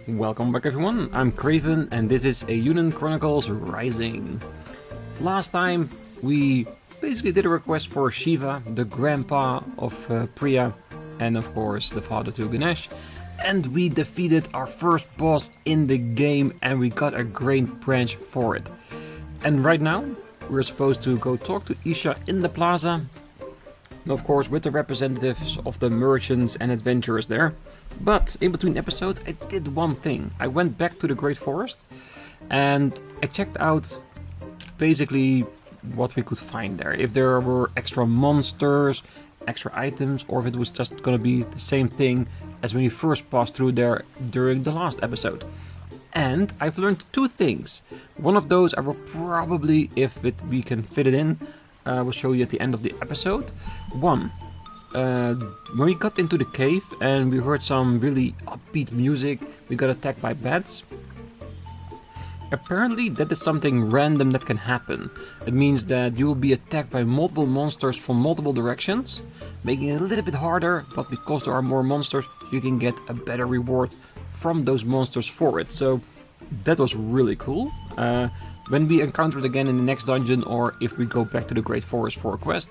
Welcome back everyone, I'm Craven and this is Eiyuden Chronicles Rising. Last time we basically did a request for Shiva, the grandpa of Priya, and of course the father to Ganesh, and we defeated our first boss in the game and we got a grain branch for it. And right now we're supposed to go talk to Isha in the plaza, of course with the representatives of the merchants and adventurers there. But in between episodes I did one thing. I went back to the Great Forest and I checked out basically what we could find there. If there were extra monsters, extra items, or if it was just gonna be the same thing as when we first passed through there during the last episode. And I've learned two things. One of those I will probably, we can fit it in, will show you at the end of the episode. One, when we got into the cave and we heard some really upbeat music, we got attacked by bats. Apparently that is something random that can happen. It means that you will be attacked by multiple monsters from multiple directions, making it a little bit harder, but because there are more monsters, you can get a better reward from those monsters for it. So that was really cool. When we encounter it again in the next dungeon, or if we go back to the Great Forest for a quest,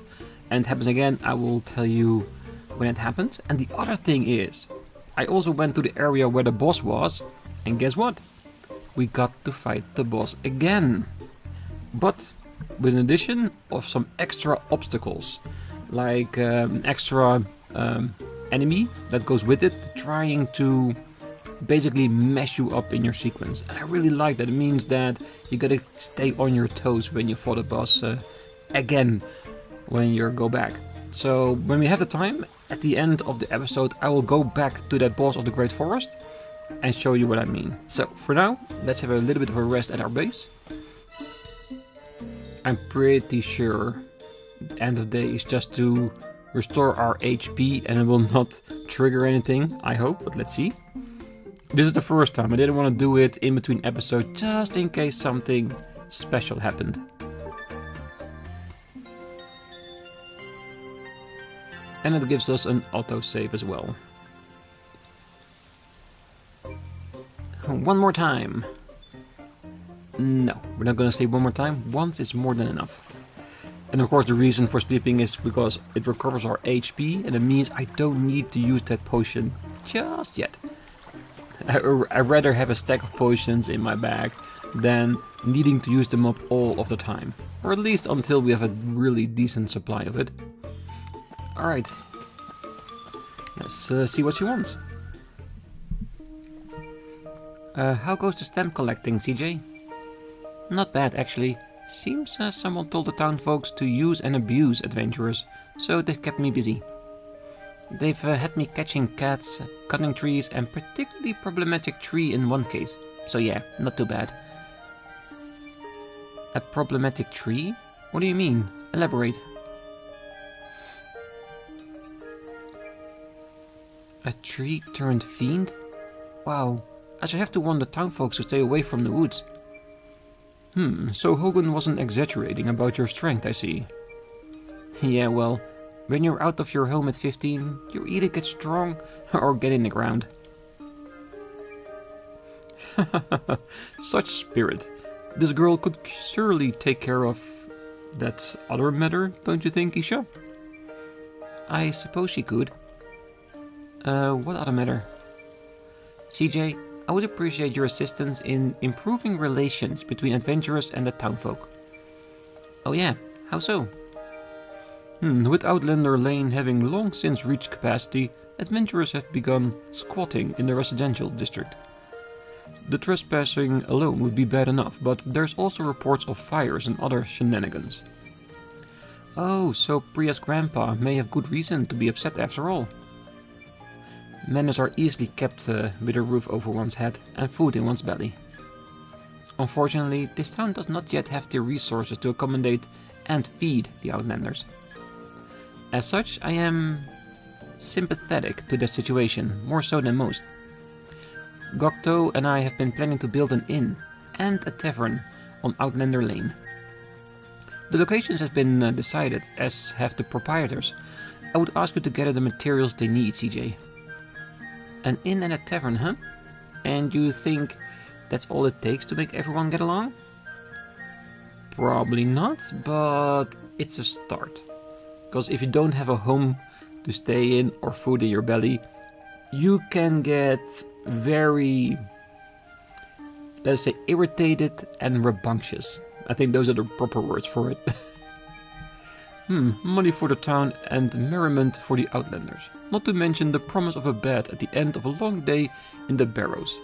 and it happens again, I will tell you when it happens. And the other thing is, I also went to the area where the boss was, and guess what? We got to fight the boss again. But with an addition of some extra obstacles, like an extra enemy that goes with it, trying to basically mess you up in your sequence. And I really like that. It means that you gotta stay on your toes when you fought the boss again when you go back. So when we have the time, at the end of the episode, I will go back to that boss of the Great Forest and show you what I mean. So for now, let's have a little bit of a rest at our base. I'm pretty sure the end of the day is just to restore our HP and it will not trigger anything, I hope, but let's see. This is the first time. I didn't want to do it in between episodes just in case something special happened. And it gives us an autosave as well. One more time. No, we're not gonna sleep one more time. Once is more than enough. And of course the reason for sleeping is because it recovers our HP and it means I don't need to use that potion just yet. I'd rather have a stack of potions in my bag than needing to use them up all of the time. Or at least until we have a really decent supply of it. Alright. Let's see what she wants. How goes the stamp collecting, CJ? Not bad, actually. Seems someone told the town folks to use and abuse adventurers, so they kept me busy. They've had me catching cats, cutting trees, and particularly problematic tree in one case. So yeah, not too bad. A problematic tree? What do you mean? Elaborate. A tree turned fiend? Wow. I should have to warn the town folks to stay away from the woods. So Hogan wasn't exaggerating about your strength, I see. Yeah, well, when you're out of your home at 15, you either get strong or get in the ground. Such spirit. This girl could surely take care of that other matter, don't you think, Isha? I suppose she could. What other matter? CJ, I would appreciate your assistance in improving relations between adventurers and the townfolk. Oh yeah, how so? With Outlander Lane having long since reached capacity, adventurers have begun squatting in the residential district. The trespassing alone would be bad enough, but there's also reports of fires and other shenanigans. Oh, so Priya's grandpa may have good reason to be upset after all. Manners are easily kept with a roof over one's head and food in one's belly. Unfortunately, this town does not yet have the resources to accommodate and feed the Outlanders. As such, I am sympathetic to the situation, more so than most. Gokto and I have been planning to build an inn and a tavern on Outlander Lane. The locations have been decided, as have the proprietors, I would ask you to gather the materials they need, CJ. An inn and a tavern, huh? And you think that's all it takes to make everyone get along? Probably not, but it's a start. Because if you don't have a home to stay in or food in your belly, you can get very, let's say, irritated and rambunctious. I think those are the proper words for it. Money for the town and merriment for the Outlanders. Not to mention the promise of a bed at the end of a long day in the Barrows.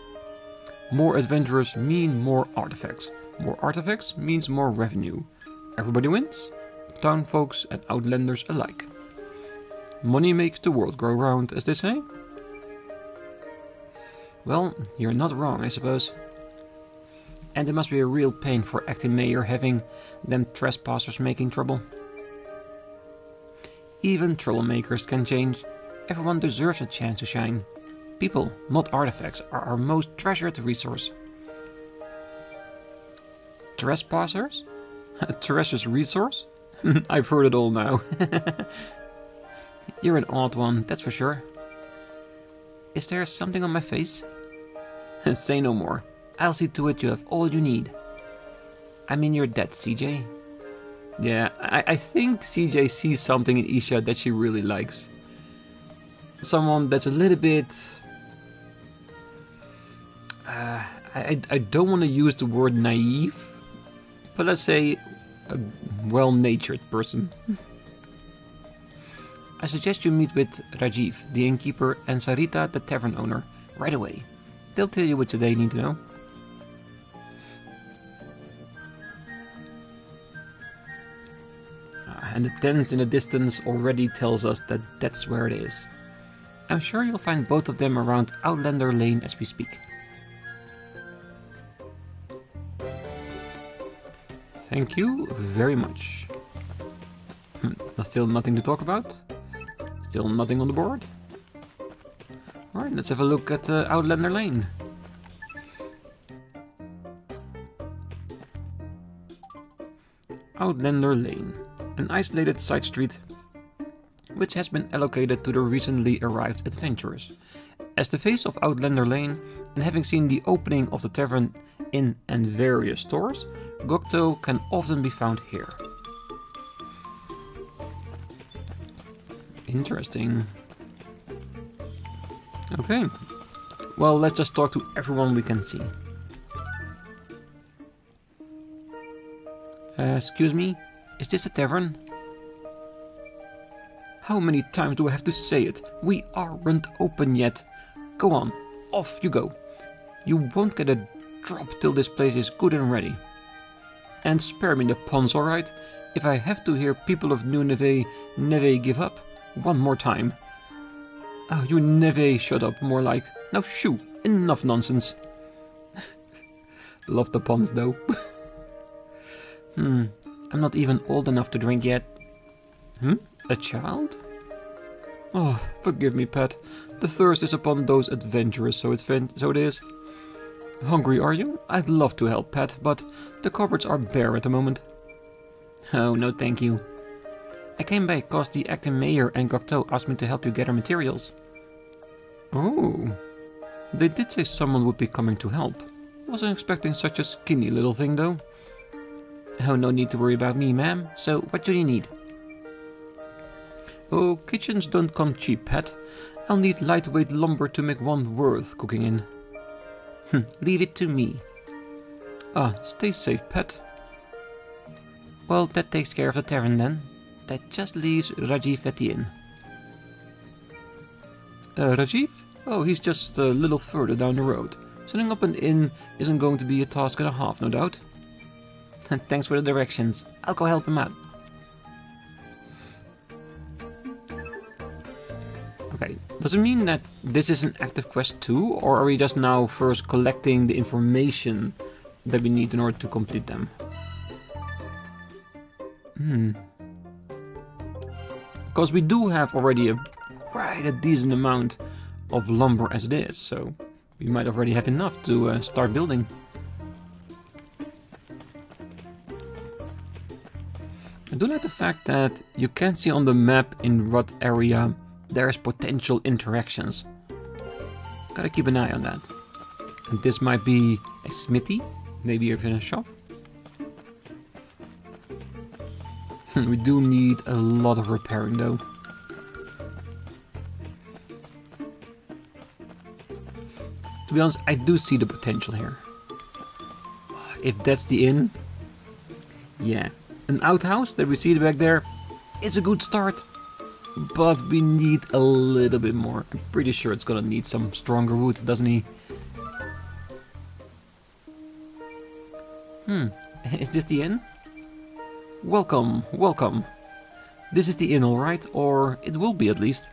More adventurers mean more artifacts. More artifacts means more revenue. Everybody wins, town folks and Outlanders alike. Money makes the world go round, as they say. Well, you're not wrong, I suppose. And it must be a real pain for acting mayor having them trespassers making trouble. Even troublemakers can change. Everyone deserves a chance to shine. People, not artifacts, are our most treasured resource. Trespassers? A treasured resource? I've heard it all now. You're an odd one, that's for sure. Is there something on my face? Say no more. I'll see to it you have all you need. I mean, you're dead, CJ. Yeah, I think CJ sees something in Isha that she really likes. Someone that's a little bit... I don't want to use the word naive, but let's say a well-natured person. I suggest you meet with Rajiv, the innkeeper, and Sarita, the tavern owner, right away. They'll tell you what they need to know. And the tents in the distance already tells us that that's where it is. I'm sure you'll find both of them around Outlander Lane as we speak. Thank you very much. Still nothing to talk about? Still nothing on the board? Alright, let's have a look at Outlander Lane. Outlander Lane. An isolated side street which has been allocated to the recently arrived adventurers. As the face of Outlander Lane, and having seen the opening of the tavern, inn and various stores, Gokto can often be found here. Interesting. Okay. Well, let's just talk to everyone we can see. Excuse me? Is this a tavern? How many times do I have to say it? We aren't open yet. Go on, off you go. You won't get a drop till this place is good and ready. And spare me the puns, alright? If I have to hear people of New Neve give up one more time. Oh, you Neve, shut up, more like. Now shoo, enough nonsense. Love the puns though. I'm not even old enough to drink yet. A child? Oh, forgive me, Pat. The thirst is upon those adventurers, so it is. Hungry, are you? I'd love to help, Pat, but the cupboards are bare at the moment. Oh, no thank you. I came back cause the acting mayor and Gokto asked me to help you gather materials. Oh. They did say someone would be coming to help. Wasn't expecting such a skinny little thing, though. Oh, no need to worry about me, ma'am. So, what do you need? Oh, kitchens don't come cheap, Pat. I'll need lightweight lumber to make one worth cooking in. Leave it to me. Ah, stay safe, Pat. Well, that takes care of the tavern then. That just leaves Rajiv at the inn. Rajiv? Oh, he's just a little further down the road. Setting up an inn isn't going to be a task and a half, no doubt. Thanks for the directions. I'll go help him out. Okay, does it mean that this is an active quest too, or are we just now first collecting the information that we need in order to complete them? Because we do have already quite a decent amount of lumber as it is, so we might already have enough to start building. do like the fact that you can see on the map in what area there's potential interactions. Gotta keep an eye on that. And this might be a smithy, maybe even a shop. We do need a lot of repairing though. To be honest, I do see the potential here. If that's the inn, yeah. An outhouse that we see back there, it's a good start. But we need a little bit more. I'm pretty sure it's gonna need some stronger wood, doesn't he? Is this the inn? Welcome, welcome. This is the inn, alright? Or it will be at least.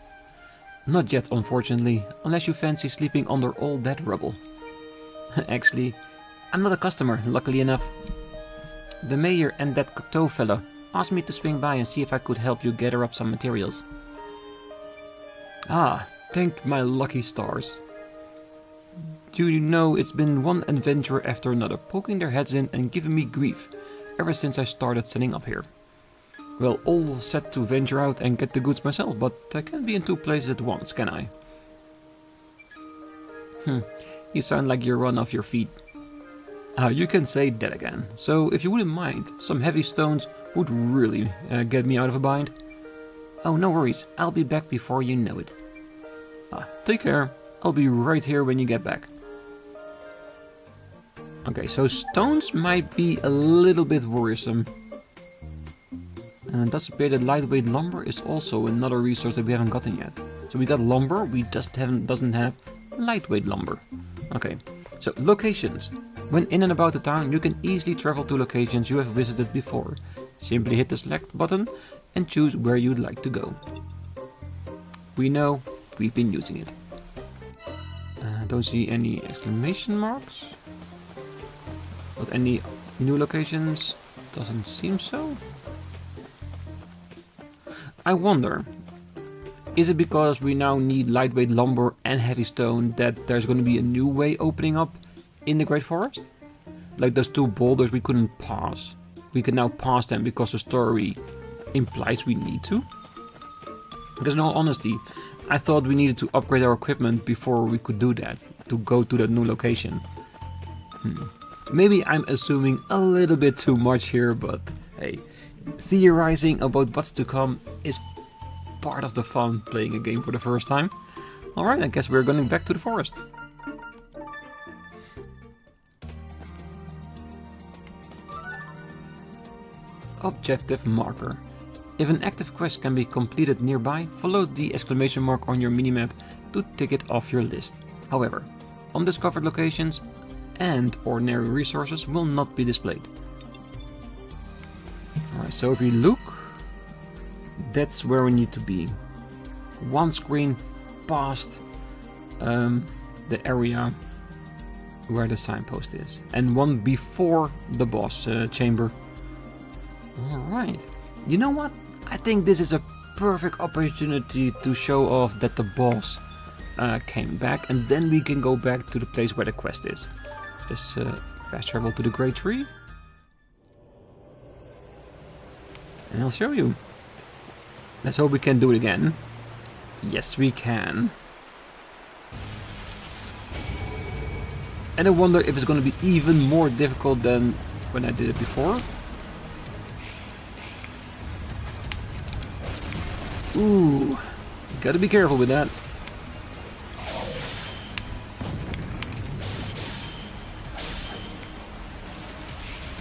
Not yet, unfortunately, unless you fancy sleeping under all that rubble. Actually, I'm not a customer, luckily enough. The mayor and that Cocteau fella asked me to swing by and see if I could help you gather up some materials. Ah, thank my lucky stars. Do you know, it's been one adventurer after another poking their heads in and giving me grief ever since I started setting up here. Well, all set to venture out and get the goods myself, but I can't be in two places at once, can I? You sound like you're run off your feet. You can say that again. So, if you wouldn't mind, some heavy stones would really get me out of a bind. Oh, no worries. I'll be back before you know it. Take care. I'll be right here when you get back. Okay, so stones might be a little bit worrisome. And that's appear that lightweight lumber is also another resource that we haven't gotten yet. So we got lumber, we just doesn't have lightweight lumber. Okay, so locations. When in and about the town, you can easily travel to locations you have visited before. Simply hit the select button and choose where you'd like to go. We know, we've been using it. Don't see any exclamation marks. But any new locations? Doesn't seem so. I wonder, is it because we now need lightweight lumber and heavy stone that there's going to be a new way opening up in the Great Forest? Like those two boulders we couldn't pass. We can now pass them because the story implies we need to? Because in all honesty, I thought we needed to upgrade our equipment before we could do that, to go to that new location. Maybe I'm assuming a little bit too much here, but hey. Theorizing about what's to come is part of the fun playing a game for the first time. Alright, I guess we're going back to the forest. Objective marker. If an active quest can be completed nearby, follow the exclamation mark on your minimap to tick it off your list. However, undiscovered locations and ordinary resources will not be displayed. Alright, so if we look, that's where we need to be. One screen past the area where the signpost is. And one before the boss chamber. Alright. You know what? I think this is a perfect opportunity to show off that the boss came back. And then we can go back to the place where the quest is. Just fast travel to the Great Tree. And I'll show you. Let's hope we can do it again. Yes, we can. And I wonder if it's going to be even more difficult than when I did it before. Ooh, gotta be careful with that.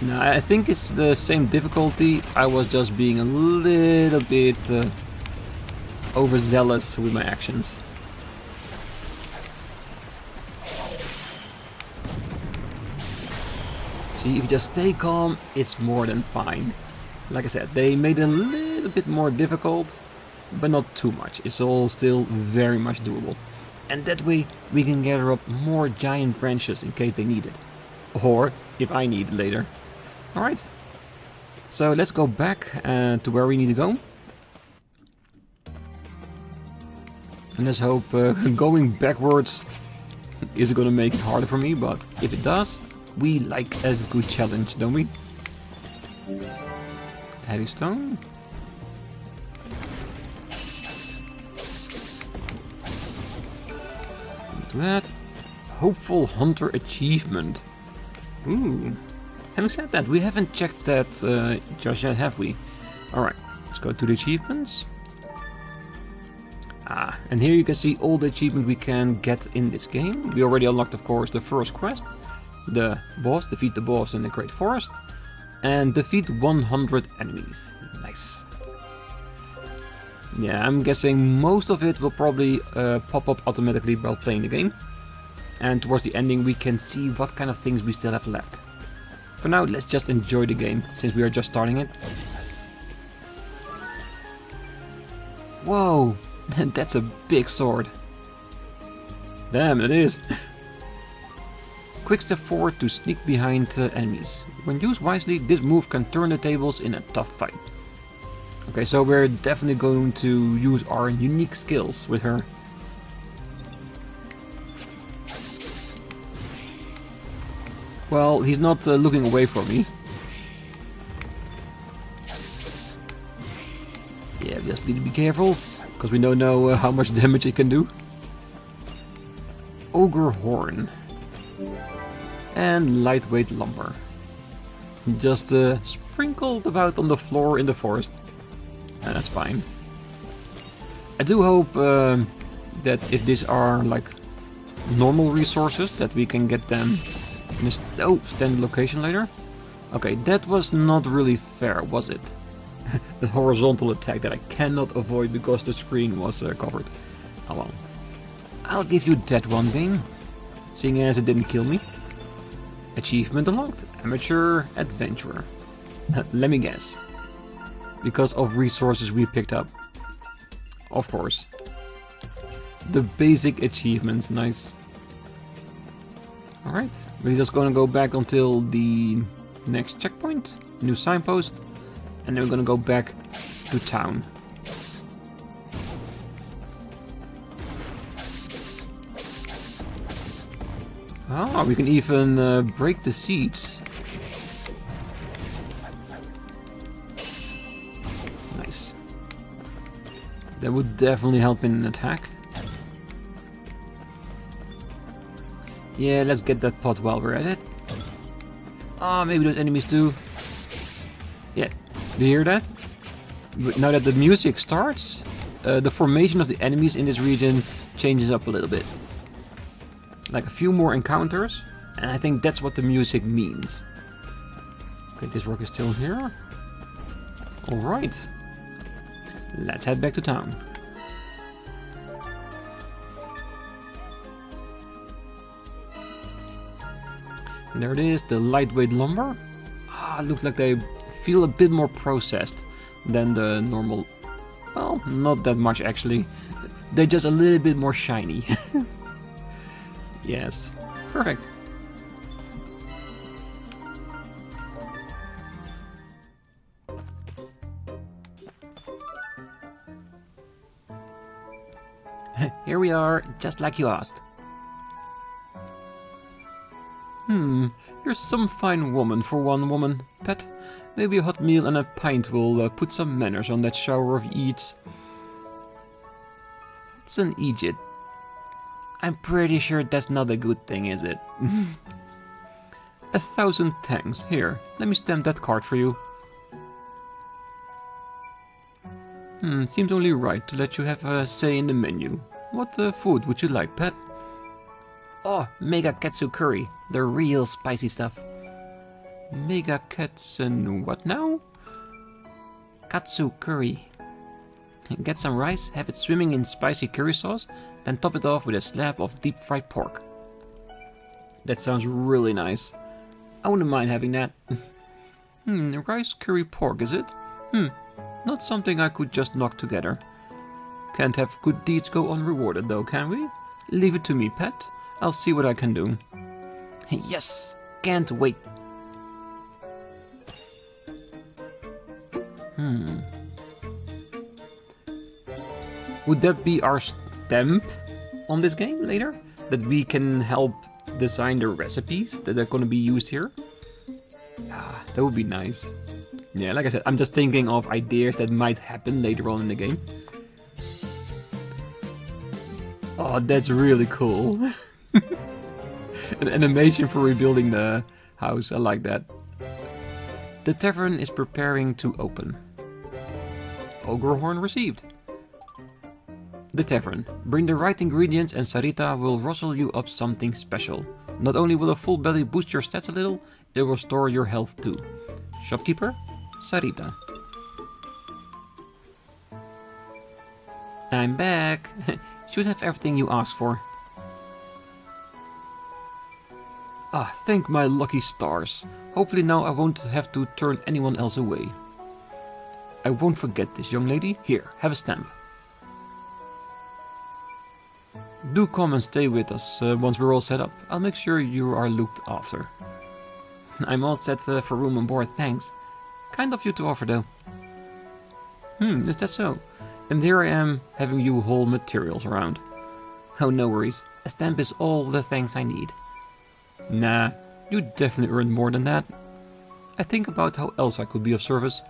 Now, I think it's the same difficulty. I was just being a little bit overzealous with my actions. See, if you just stay calm, it's more than fine. Like I said, they made it a little bit more difficult, but not too much. It's all still very much doable. And that way, we can gather up more giant branches in case they need it. Or if I need it later. Alright, so let's go back to where we need to go. And let's hope going backwards isn't gonna make it harder for me, but if it does, we like a good challenge, don't we? Heavy stone. Do that. Hopeful Hunter achievement. Ooh. Having said that, we haven't checked that just yet, have we? Alright, let's go to the achievements. And here you can see all the achievements we can get in this game. We already unlocked, of course, the first quest. The boss, defeat the boss in the Great Forest. And defeat 100 enemies. Nice. Yeah, I'm guessing most of it will probably pop up automatically while playing the game. And towards the ending we can see what kind of things we still have left. For now, let's just enjoy the game, since we are just starting it. Whoa, that's a big sword. Damn, it is. Quick step forward to sneak behind enemies. When used wisely, this move can turn the tables in a tough fight. Okay, so we're definitely going to use our unique skills with her. Well, he's not looking away from me. Yeah, just be careful, because we don't know how much damage it can do. Ogre Horn. And lightweight lumber. Just sprinkled about on the floor in the forest. And that's fine. I do hope that if these are like normal resources, that we can get them in a standard location later. Okay, that was not really fair, was it? The horizontal attack that I cannot avoid because the screen was covered. Oh well. I'll give you that one, game. Seeing as it didn't kill me. Achievement unlocked. Amateur Adventurer. Let me guess. Because of resources we picked up. Of course. The basic achievements, nice. Alright, we're just gonna go back until the next checkpoint. New signpost. And then we're gonna go back to town. Ah, we can even break the seeds. Nice. That would definitely help in an attack. Yeah, let's get that pot while we're at it. Ah, maybe those enemies too. Yeah, do you hear that? Now that the music starts, the formation of the enemies in this region changes up a little bit. Like a few more encounters, and I think that's what the music means. Okay, this rock is still here. Alright. Let's head back to town. And there it is, the lightweight lumber. Ah, looks like they feel a bit more processed than the normal. Well, not that much actually. They're just a little bit more shiny. Yes, perfect. Here we are, just like you asked. You're some fine woman for one woman, pet. Maybe a hot meal and a pint will put some manners on that shower of eats. What's an Egypt? I'm pretty sure that's not a good thing, is it? 1,000 thanks. Here, let me stamp that card for you. Seems only right to let you have a say in the menu. What food would you like, pet? Oh, Mega Katsu Curry. The real spicy stuff. Mega Katsu what now? Katsu Curry. Get some rice, have it swimming in spicy curry sauce, then top it off with a slab of deep fried pork. That sounds really nice. I wouldn't mind having that. Rice curry pork, is it? Not something I could just knock together. Can't have good deeds go unrewarded though, can we? Leave it to me, pet. I'll see what I can do. Yes! Can't wait. Would that be our stamp on this game later? That we can help design the recipes that are going to be used here? Ah, that would be nice. Yeah, like I said, I'm just thinking of ideas that might happen later on in the game. Oh, that's really cool. An animation for rebuilding the house, I like that. The tavern is preparing to open. Ogre horn received. The tavern. Bring the right ingredients and Sarita will rustle you up something special. Not only will a full belly boost your stats a little, it will restore your health too. Shopkeeper, Sarita. I'm back. Should have everything you asked for. Ah, thank my lucky stars. Hopefully now I won't have to turn anyone else away. I won't forget this, young lady. Here, have a stamp. Do come and stay with us once we're all set up. I'll make sure you are looked after. I'm all set for room and board, thanks. Kind of you to offer though. Is that so? And here I am having you haul materials around. Oh, no worries. A stamp is all the thanks I need. Nah, you definitely earned more than that. I think about how else I could be of service.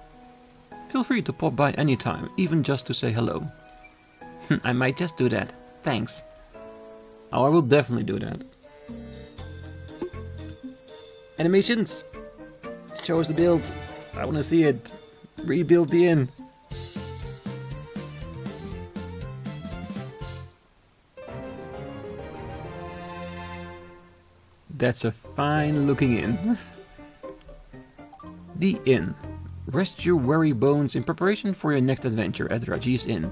Feel free to pop by anytime, even just to say hello. I might just do that. Thanks. Oh, I will definitely do that. Animations! Show us the build. I want to see it. Rebuild the inn. That's a fine looking inn. The inn. Rest your weary bones in preparation for your next adventure at Rajiv's Inn.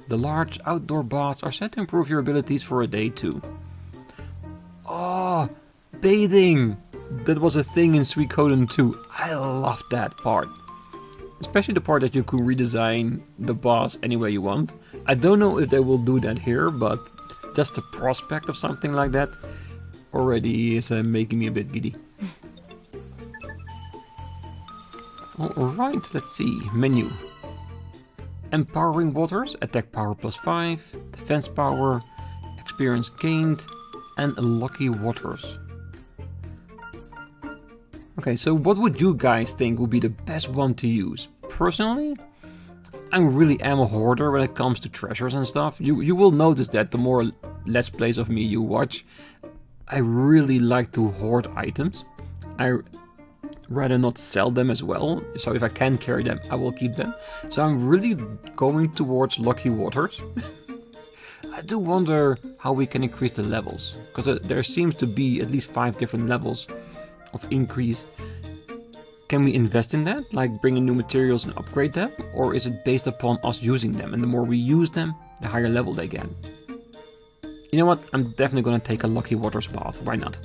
The large outdoor baths are set to improve your abilities for a day too. Oh, bathing! That was a thing in Suikoden 2. I loved that part. Especially the part that you could redesign the baths any way you want. I don't know if they will do that here, but just the prospect of something like that already is making me a bit giddy. Alright, let's see. Menu. Empowering waters, attack power +5, defense power, experience gained, and lucky waters. Okay, so what would you guys think would be the best one to use? Personally, I really am a hoarder when it comes to treasures and stuff. You will notice that the more Let's Plays of me you watch, I really like to hoard items. I rather not sell them as well, so if I can carry them, I will keep them. So I'm really going towards lucky waters. I do wonder how we can increase the levels, because there seems to be at least 5 different levels of increase. Can we invest in that, like bring in new materials and upgrade them, or is it based upon us using them, and the more we use them, the higher level they get? You know what, I'm definitely gonna take a lucky waters bath, why not?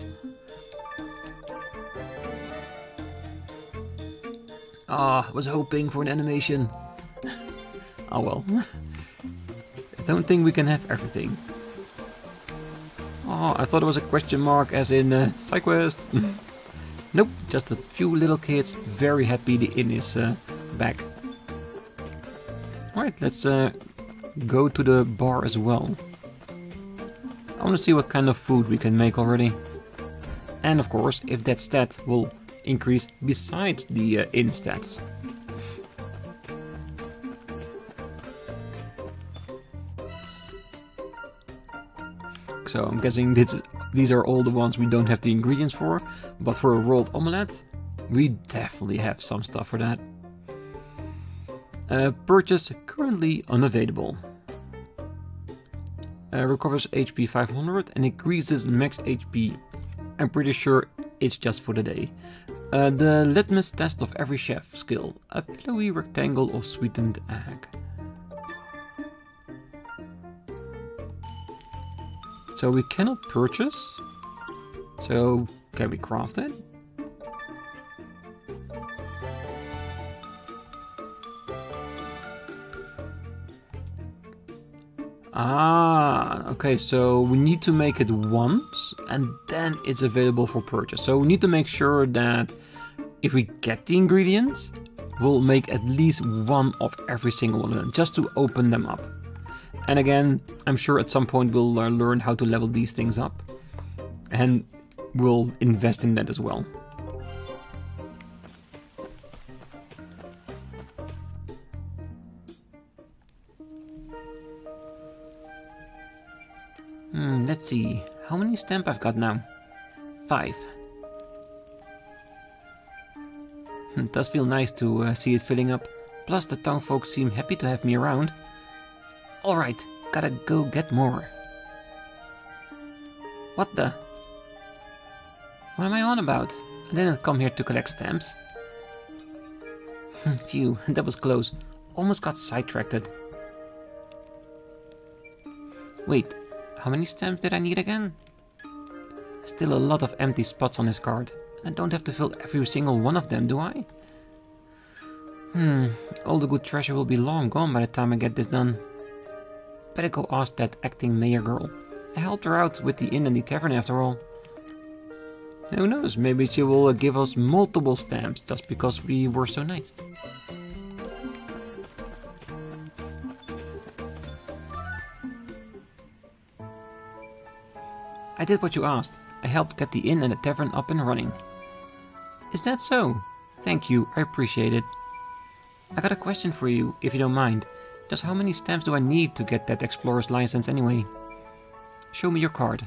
Ah, I was hoping for an animation. Oh well. I don't think we can have everything. Oh, I thought it was a question mark as in side quest. Nope, just a few little kids very happy the inn is back. Alright, let's go to the bar as well. I want to see what kind of food we can make already. And of course, if that stat will increase besides the inn stats. So I'm guessing these are all the ones we don't have the ingredients for, but for a rolled omelette, we definitely have some stuff for that. Purchase currently unavailable. Recovers HP 500 and increases max HP. I'm pretty sure it's just for the day. The litmus test of every chef skill. A pillowy rectangle of sweetened egg. So we cannot purchase. So can we craft it? Ah, okay, so we need to make it once and then it's available for purchase. So we need to make sure that if we get the ingredients, we'll make at least one of every single one of them just to open them up. And again, I'm sure at some point we'll learn how to level these things up and we'll invest in that as well. Let's see. How many stamp I've got now? 5. It does feel nice to see it filling up. Plus the town folks seem happy to have me around. Alright, gotta go get more. What the? What am I on about? I didn't come here to collect stamps. Phew, that was close. Almost got sidetracked. Wait, how many stamps did I need again? Still a lot of empty spots on his card. I don't have to fill every single one of them, do I? All the good treasure will be long gone by the time I get this done. Better go ask that acting mayor girl. I helped her out with the inn and the tavern after all. Who knows, maybe she will give us multiple stamps just because we were so nice. I did what you asked. I helped get the inn and the tavern up and running. Is that so? Thank you, I appreciate it. I got a question for you, if you don't mind. Just how many stamps do I need to get that explorer's license anyway? Show me your card.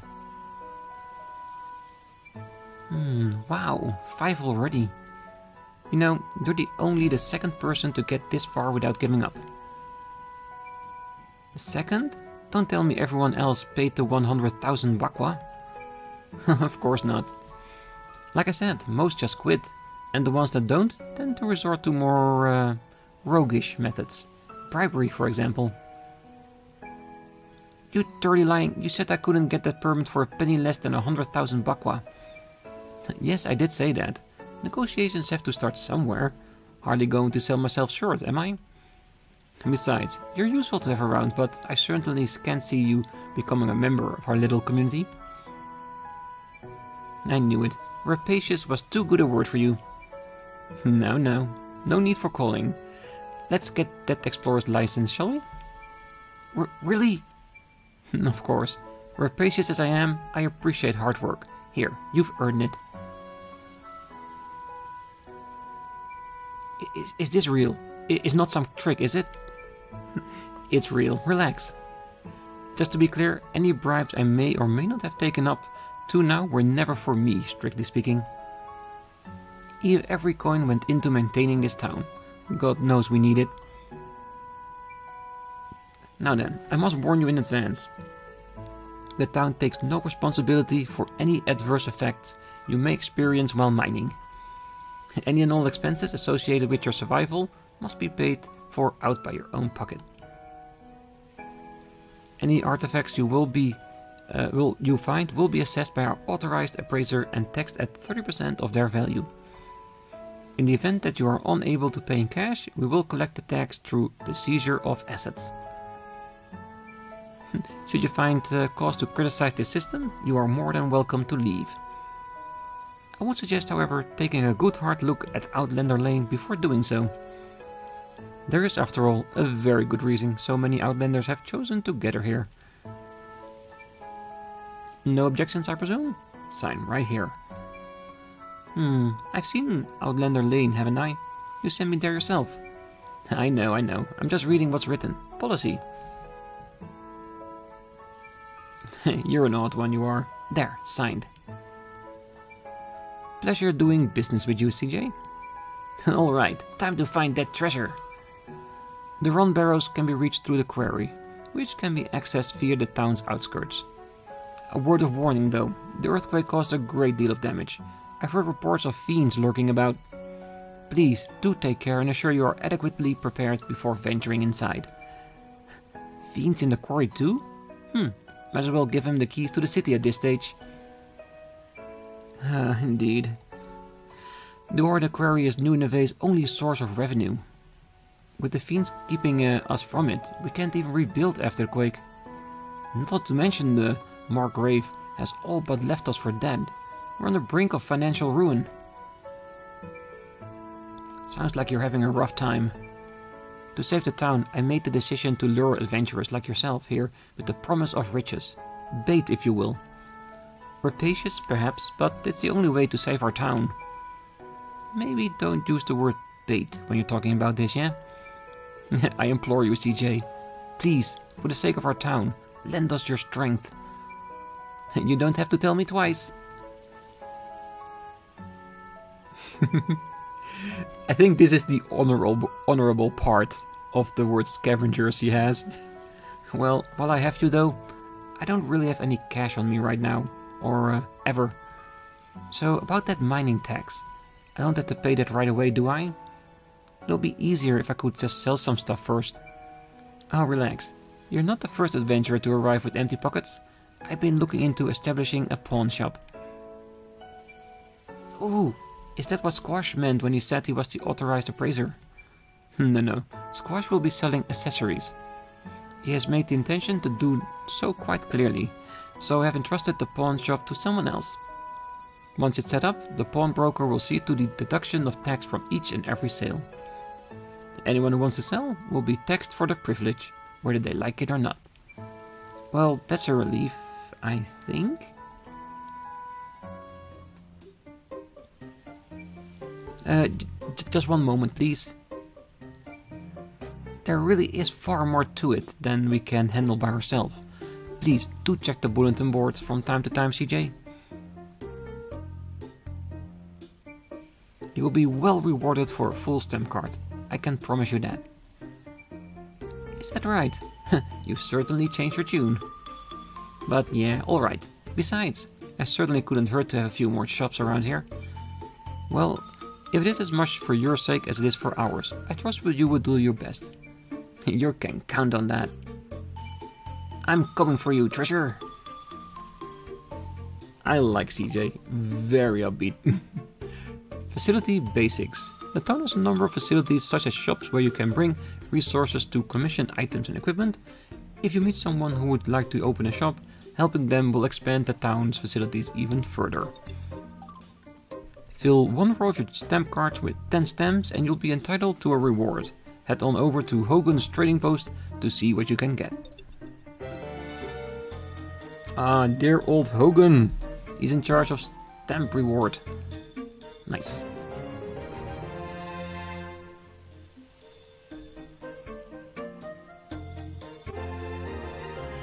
Wow, 5 already. You know, you're only the second person to get this far without giving up. The second? Don't tell me everyone else paid the 100,000 bakwa. Of course not. Like I said, most just quit, and the ones that don't tend to resort to more roguish methods. Bribery, for example. You dirty lying, you said I couldn't get that permit for a penny less than 100,000 bakwa. Yes, I did say that. Negotiations have to start somewhere. Hardly going to sell myself short, am I? Besides, you're useful to have around, but I certainly can't see you becoming a member of our little community. I knew it. Rapacious was too good a word for you. No, no need for calling. Let's get that explorer's license, shall we? Really? Of course. Rapacious as I am, I appreciate hard work. Here, you've earned it. Is this real? It's not some trick, is it? It's real. Relax. Just to be clear, any bribes I may or may not have taken up to now were never for me, strictly speaking. Every coin went into maintaining this town. God knows we need it. Now then, I must warn you in advance. The town takes no responsibility for any adverse effects you may experience while mining. Any and all expenses associated with your survival must be paid for out by your own pocket. Any artifacts you find will be assessed by our authorized appraiser and taxed at 30% of their value. In the event that you are unable to pay in cash, we will collect the tax through the seizure of assets. Should you find cause to criticize this system, you are more than welcome to leave. I would suggest, however, taking a good hard look at Outlander Lane before doing so. There is, after all, a very good reason so many Outlanders have chosen to gather here. No objections, I presume? Sign right here. I've seen Outlander Lane, haven't I? You sent me there yourself. I know. I'm just reading what's written. Policy. You're an odd one, you are. There, signed. Pleasure doing business with you, CJ. Alright, time to find that treasure. The Runebarrows can be reached through the quarry, which can be accessed via the town's outskirts. A word of warning though, the earthquake caused a great deal of damage. I've heard reports of fiends lurking about. Please, do take care and assure you are adequately prepared before venturing inside. Fiends in the quarry too? Might as well give him the keys to the city at this stage. Indeed. The Ore Quarry is New Neve's only source of revenue. With the fiends keeping us from it, we can't even rebuild after the quake. Not to mention the Margrave has all but left us for dead. We're on the brink of financial ruin. Sounds like you're having a rough time. To save the town, I made the decision to lure adventurers like yourself here with the promise of riches. Bait, if you will. Rapacious, perhaps, but it's the only way to save our town. Maybe don't use the word bait when you're talking about this, yeah? I implore you, CJ. Please, for the sake of our town, lend us your strength. You don't have to tell me twice. I think this is the honorable part of the word scavengers he has. Well, while I have you though, I don't really have any cash on me right now, or ever. So about that mining tax, I don't have to pay that right away, do I? It'll be easier if I could just sell some stuff first. Oh, relax. You're not the first adventurer to arrive with empty pockets. I've been looking into establishing a pawn shop. Ooh, is that what Squash meant when he said he was the authorized appraiser? No. Squash will be selling accessories. He has made the intention to do so quite clearly, so I have entrusted the pawn shop to someone else. Once it's set up, the pawnbroker will see to the deduction of tax from each and every sale. Anyone who wants to sell will be taxed for the privilege, whether they like it or not. Well, that's a relief, I think. Just one moment, please. There really is far more to it than we can handle by ourselves. Please do check the bulletin boards from time to time, CJ. You will be well rewarded for a full stamp card. I can promise you that. Is that right? You certainly changed your tune. But yeah, alright. Besides, I certainly couldn't hurt to have a few more shops around here. Well, if it is as much for your sake as it is for ours, I trust you would do your best. You can count on that. I'm coming for you, treasure. I like CJ. Very upbeat. Facility basics. The town has a number of facilities such as shops where you can bring resources to commission items and equipment. If you meet someone who would like to open a shop, helping them will expand the town's facilities even further. Fill one row of your stamp cards with 10 stamps and you'll be entitled to a reward. Head on over to Hogan's trading post to see what you can get. Ah, dear old Hogan. He's in charge of stamp reward. Nice.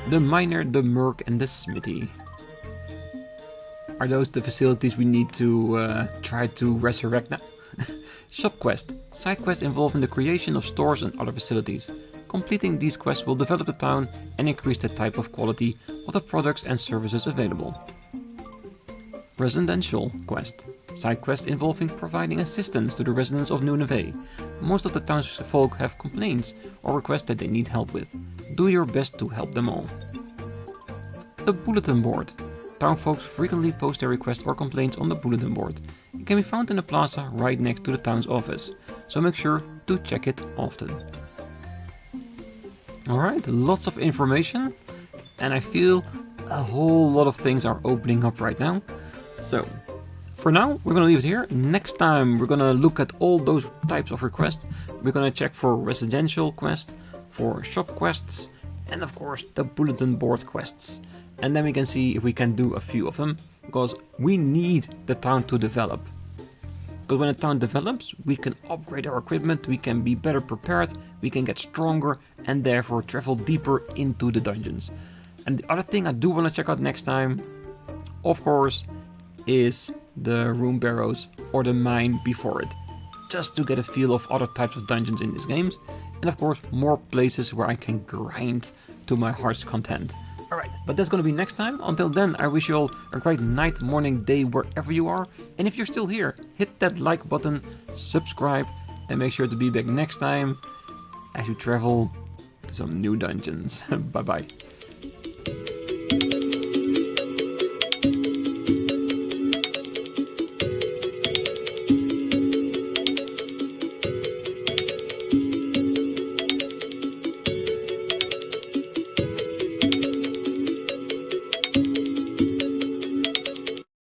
The miner, the merc and the smithy. Are those the facilities we need to try to resurrect now? Shop quest. Side quests involving the creation of stores and other facilities. Completing these quests will develop the town and increase the type of quality of the products and services available. Residential quest. Side quest involving providing assistance to the residents of New Neve. Most of the townsfolk have complaints or requests that they need help with. Do your best to help them all. The bulletin board. Townfolk frequently post their requests or complaints on the bulletin board. It can be found in the plaza right next to the town's office, so make sure to check it often. Alright, lots of information, and I feel a whole lot of things are opening up right now. So, for now, we're gonna leave it here. Next time, we're gonna look at all those types of requests. We're gonna check for residential quests, for shop quests, and of course, the bulletin board quests. And then we can see if we can do a few of them, because we need the town to develop. Because when a town develops, we can upgrade our equipment, we can be better prepared, we can get stronger, and therefore travel deeper into the dungeons. And the other thing I do want to check out next time, of course, is the Runebarrows or the mine before it. Just to get a feel of other types of dungeons in these games. And of course, more places where I can grind to my heart's content. Alright, but that's gonna be next time. Until then, I wish you all a great night, morning, day, wherever you are. And if you're still here, hit that like button, subscribe, and make sure to be back next time as you travel to some new dungeons. Bye bye.